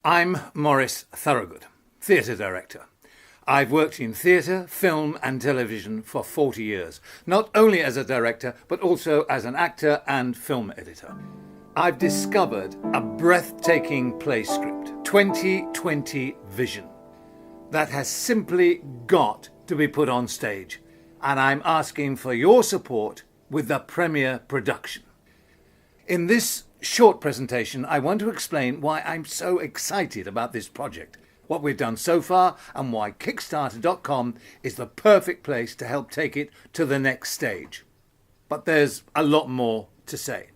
I'm Maurice Thorogood, theatre director. I've worked in theatre, film and television for 40 years, not only as a director, but also as an actor and film editor. I've discovered a breathtaking play script, 2020 Vision, that has simply got to be put on stage, and I'm asking for your support with the premiere production. In this short presentation, I want to explain why I'm so excited about this project, what we've done so far, and why Kickstarter.com is the perfect place to help take it to the next stage. But there's a lot more to say.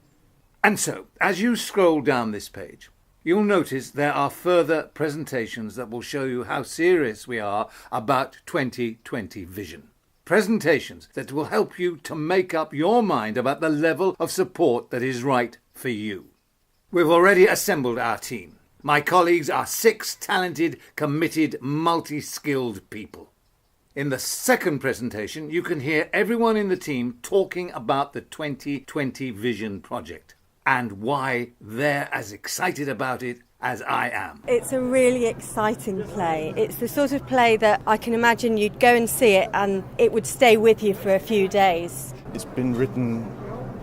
And so, as you scroll down this page, you'll notice there are further presentations that will show you how serious we are about 2020 Vision. Presentations that will help you to make up your mind about the level of support that is right for you. We've already assembled our team. My colleagues are 6 talented, committed, multi-skilled people. In the second presentation, you can hear everyone in the team talking about the 2020 Vision project and why they're as excited about it as I am. It's a really exciting play. It's the sort of play that I can imagine you'd go and see it and it would stay with you for a few days. It's been written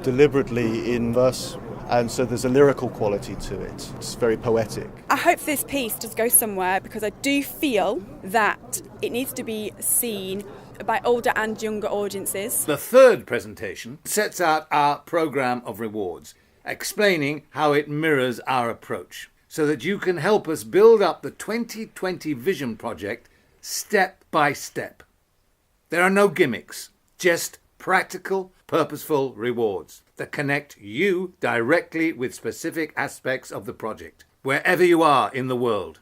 deliberately in verse, and so there's a lyrical quality to it. It's very poetic. I hope this piece does go somewhere because I do feel that it needs to be seen by older and younger audiences. The third presentation sets out our programme of rewards, explaining how it mirrors our approach, so that you can help us build up the 2020 Vision project step by step. There are no gimmicks, just practical, purposeful rewards that connect you directly with specific aspects of the project, wherever you are in the world.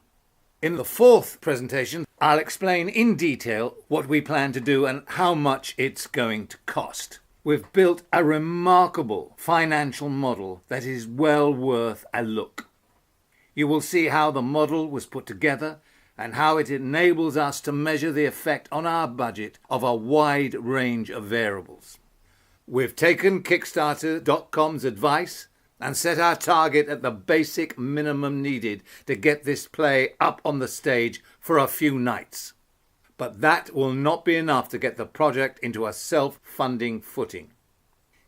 In the fourth presentation, I'll explain in detail what we plan to do and how much it's going to cost. We've built a remarkable financial model that is well worth a look. You will see how the model was put together and how it enables us to measure the effect on our budget of a wide range of variables. We've taken Kickstarter.com's advice and set our target at the basic minimum needed to get this play up on the stage for a few nights. But that will not be enough to get the project into a self-funding footing.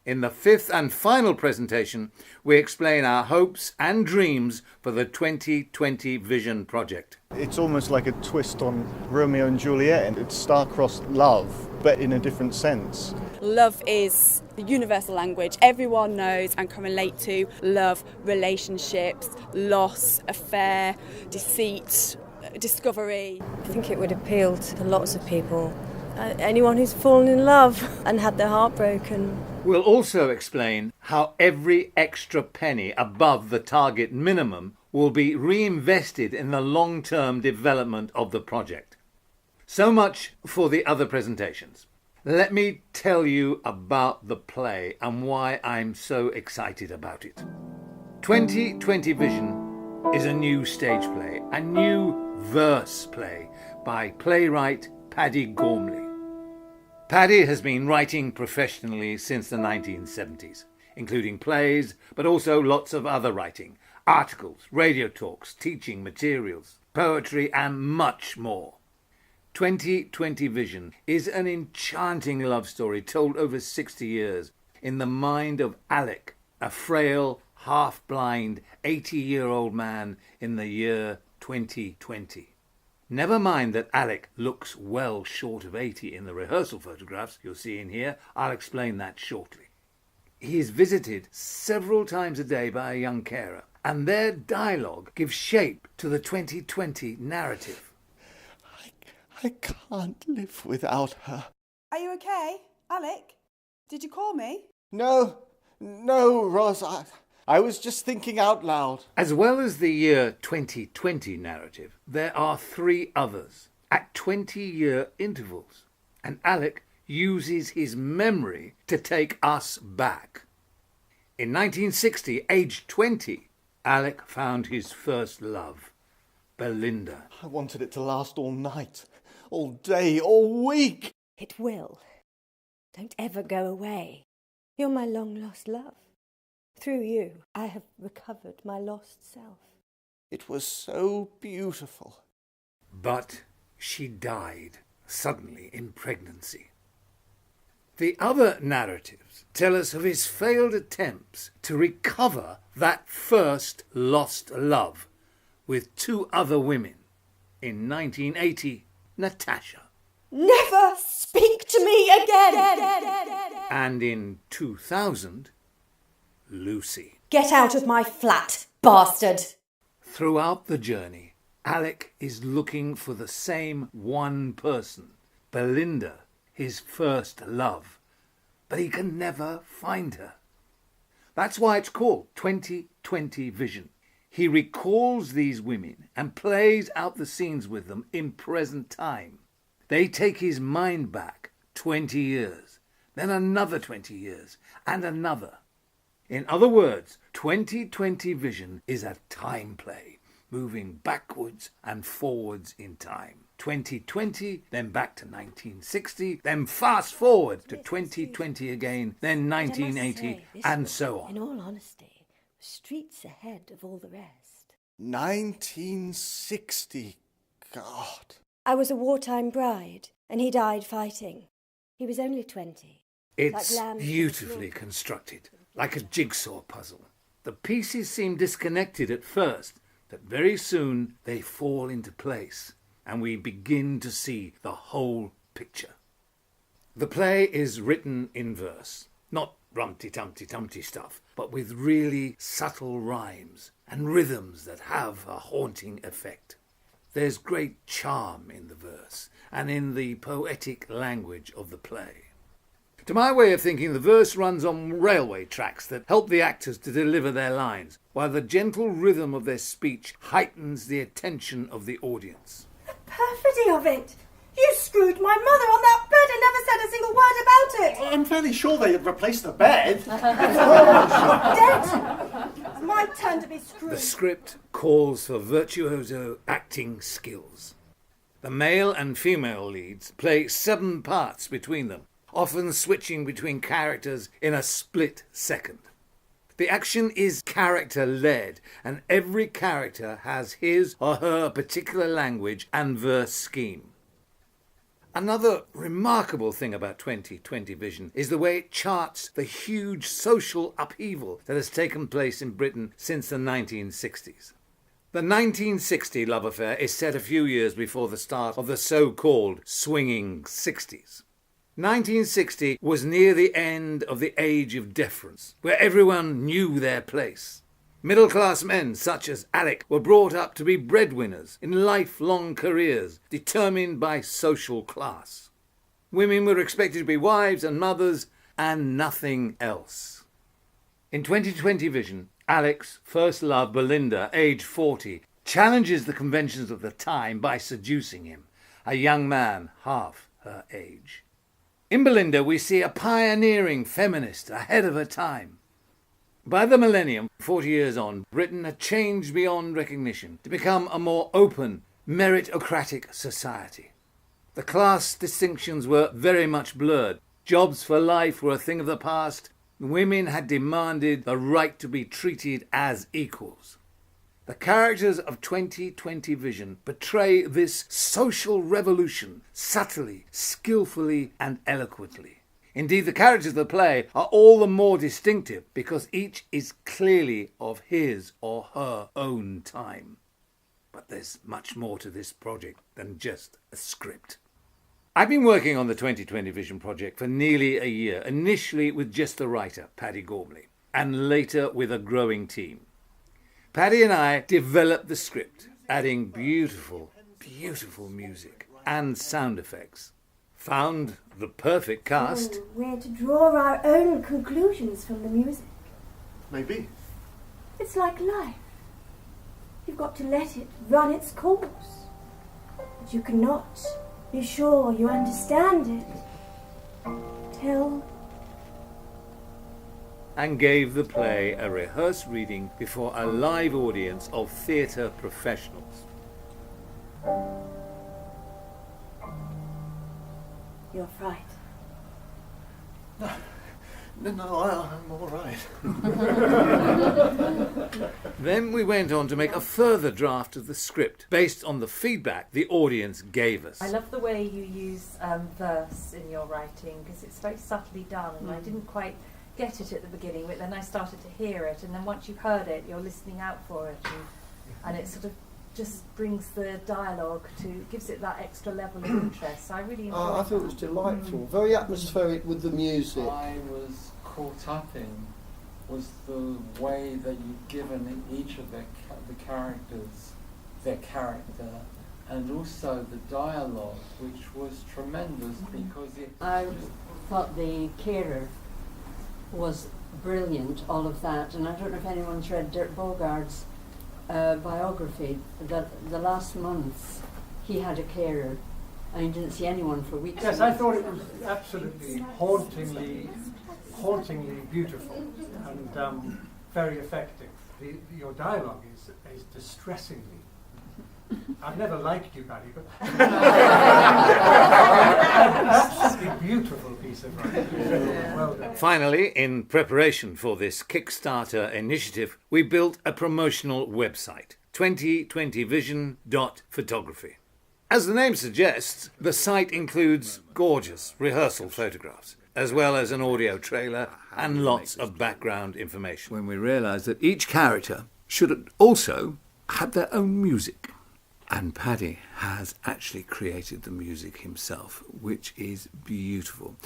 In the fifth and final presentation, we explain our hopes and dreams for the 2020 Vision project. It's almost like a twist on Romeo and Juliet, and it's star-crossed love, but in a different sense. Love is the universal language. Everyone knows and can relate to love, relationships, loss, affair, deceit, discovery. I think it would appeal to lots of people. Anyone who's fallen in love and had their heart broken. We'll also explain how every extra penny above the target minimum will be reinvested in the long-term development of the project. So much for the other presentations. Let me tell you about the play and why I'm so excited about it. 2020 Vision is a new stage play, a new verse play by playwright Paddy Gormley. Paddy has been writing professionally since the 1970s, including plays, but also lots of other writing, articles, radio talks, teaching materials, poetry, and much more. 2020 Vision is an enchanting love story told over 60 years in the mind of Alec, a frail, half-blind, 80-year-old man in the year 2020. Never mind that Alec looks well short of 80 in the rehearsal photographs you'll see in here. I'll explain that shortly. He is visited several times a day by a young carer, and their dialogue gives shape to the 2020 narrative. I can't live without her. Are you okay, Alec? Did you call me? No, Roz, I was just thinking out loud. As well as the year 2020 narrative, there are 3 others at 20-year intervals, and Alec uses his memory to take us back. In 1960, aged 20, Alec found his first love, Belinda. I wanted it to last all night, all day, all week. It will. Don't ever go away. You're my long-lost love. Through you, I have recovered my lost self. It was so beautiful. But she died suddenly in pregnancy. The other narratives tell us of his failed attempts to recover that first lost love with two other women. In 1980, Natasha. Never speak to me again! And in 2000, Lucy. Get out of my flat, bastard! Throughout the journey, Alec is looking for the same one person, Belinda, his first love, but he can never find her. That's why it's called 2020 Vision. He recalls these women and plays out the scenes with them in present time. They take his mind back 20 years, then another 20 years, and another. In other words, 2020 Vision is a time play, moving backwards and forwards in time. 2020, then back to 1960, then fast forward to 2020 again, then 1980, and so on. In all honesty, streets ahead of all the rest. 1960. God. I was a wartime bride, and he died fighting. He was only 20. It's Like lambs beautifully constructed, like a jigsaw puzzle. The pieces seem disconnected at first, but very soon they fall into place, and we begin to see the whole picture. The play is written in verse, not rumty-tumty-tumty stuff, but with really subtle rhymes and rhythms that have a haunting effect. There's great charm in the verse and in the poetic language of the play. To my way of thinking, the verse runs on railway tracks that help the actors to deliver their lines, while the gentle rhythm of their speech heightens the attention of the audience. The perfidy of it! You screwed my mother on that bed and never said a single word about it! I'm fairly sure they replaced the bed. Dead! It's my turn to be screwed. The script calls for virtuoso acting skills. The male and female leads play 7 parts between them, often switching between characters in a split second. The action is character-led, and every character has his or her particular language and verse scheme. Another remarkable thing about 2020 Vision is the way it charts the huge social upheaval that has taken place in Britain since the 1960s. The 1960 love affair is set a few years before the start of the so-called swinging 60s. 1960 was near the end of the age of deference, where everyone knew their place. Middle-class men such as Alec were brought up to be breadwinners in lifelong careers determined by social class. Women were expected to be wives and mothers and nothing else. In 2020 Vision, Alec's first love, Belinda, age 40, challenges the conventions of the time by seducing him, a young man half her age. In Belinda, we see a pioneering feminist ahead of her time. By the millennium, 40 years on, Britain had changed beyond recognition to become a more open, meritocratic society. The class distinctions were very much blurred. Jobs for life were a thing of the past. Women had demanded the right to be treated as equals. The characters of 2020 Vision portray this social revolution subtly, skillfully, and eloquently. Indeed, the characters of the play are all the more distinctive because each is clearly of his or her own time. But there's much more to this project than just a script. I've been working on the 2020 Vision project for nearly a year, initially with just the writer, Paddy Gormley, and later with a growing team. Paddy and I developed the script, adding beautiful, beautiful music and sound effects. Found the perfect cast. We're to draw our own conclusions from the music. Maybe. It's like life. You've got to let it run its course. But you cannot be sure you understand it till... And gave the play a rehearsed reading before a live audience of theatre professionals. You're frightened. No, I'm all right. Then we went on to make a further draft of the script based on the feedback the audience gave us. I love the way you use verse in your writing because it's very subtly done, and I didn't quite get it at the beginning, but then I started to hear it, and then once you've heard it, you're listening out for it, and it sort of just brings the dialogue gives it that extra level of interest. So I really enjoyed I thought it was delightful, very atmospheric with the music. I was caught up in was the way that you've given each of the characters their character, and also the dialogue, which was tremendous because I thought the carer was brilliant, all of that, and I don't know if anyone's read Dirk Bogart's biography. That the last months he had a carer and he didn't see anyone for weeks. Yes, I thought it was absolutely hauntingly beautiful and very effective. Your dialogue is distressingly. I've never liked you, Paddy, but absolutely beautiful piece of writing. Well done. Finally, in preparation for this Kickstarter initiative, we built a promotional website, 2020vision.photography. As the name suggests, the site includes gorgeous rehearsal photographs, as well as an audio trailer and lots of background information. When we realised that each character should also have their own music. And Paddy has actually created the music himself, which is beautiful.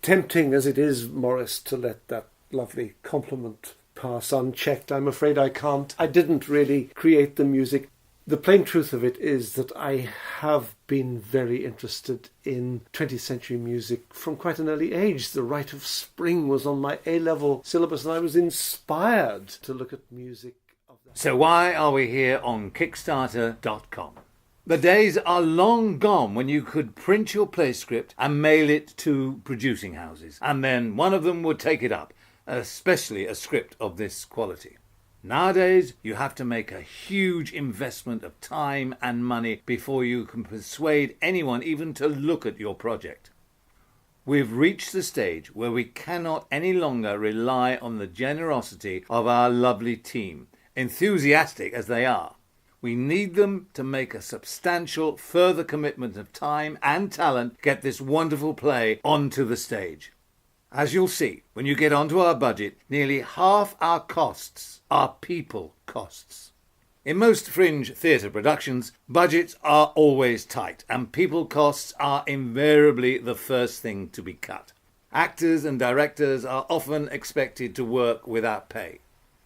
Tempting as it is, Maurice, to let that lovely compliment pass unchecked, I'm afraid I can't. I didn't really create the music. The plain truth of it is that I have been very interested in 20th century music from quite an early age. The Rite of Spring was on my A-level syllabus, and I was inspired to look at music. So why are we here on Kickstarter.com? The days are long gone when you could print your play script and mail it to producing houses, and then one of them would take it up, especially a script of this quality. Nowadays, you have to make a huge investment of time and money before you can persuade anyone even to look at your project. We've reached the stage where we cannot any longer rely on the generosity of our lovely team, enthusiastic as they are. We need them to make a substantial further commitment of time and talent to get this wonderful play onto the stage. As you'll see, when you get onto our budget, nearly half our costs are people costs. In most fringe theatre productions, budgets are always tight, and people costs are invariably the first thing to be cut. Actors and directors are often expected to work without pay.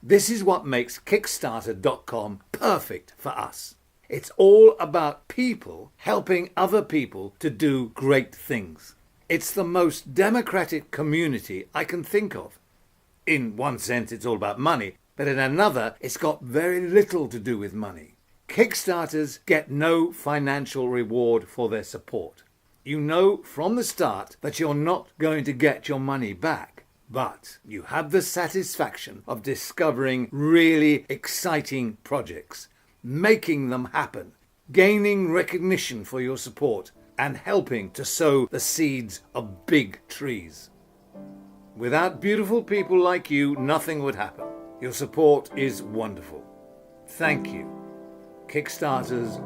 This is what makes Kickstarter.com perfect for us. It's all about people helping other people to do great things. It's the most democratic community I can think of. In one sense, it's all about money, but in another, it's got very little to do with money. Kickstarters get no financial reward for their support. You know from the start that you're not going to get your money back, but you have the satisfaction of discovering really exciting projects, making them happen, gaining recognition for your support, and helping to sow the seeds of big trees. Without beautiful people like you, nothing would happen. Your support is wonderful. Thank you. Kickstarters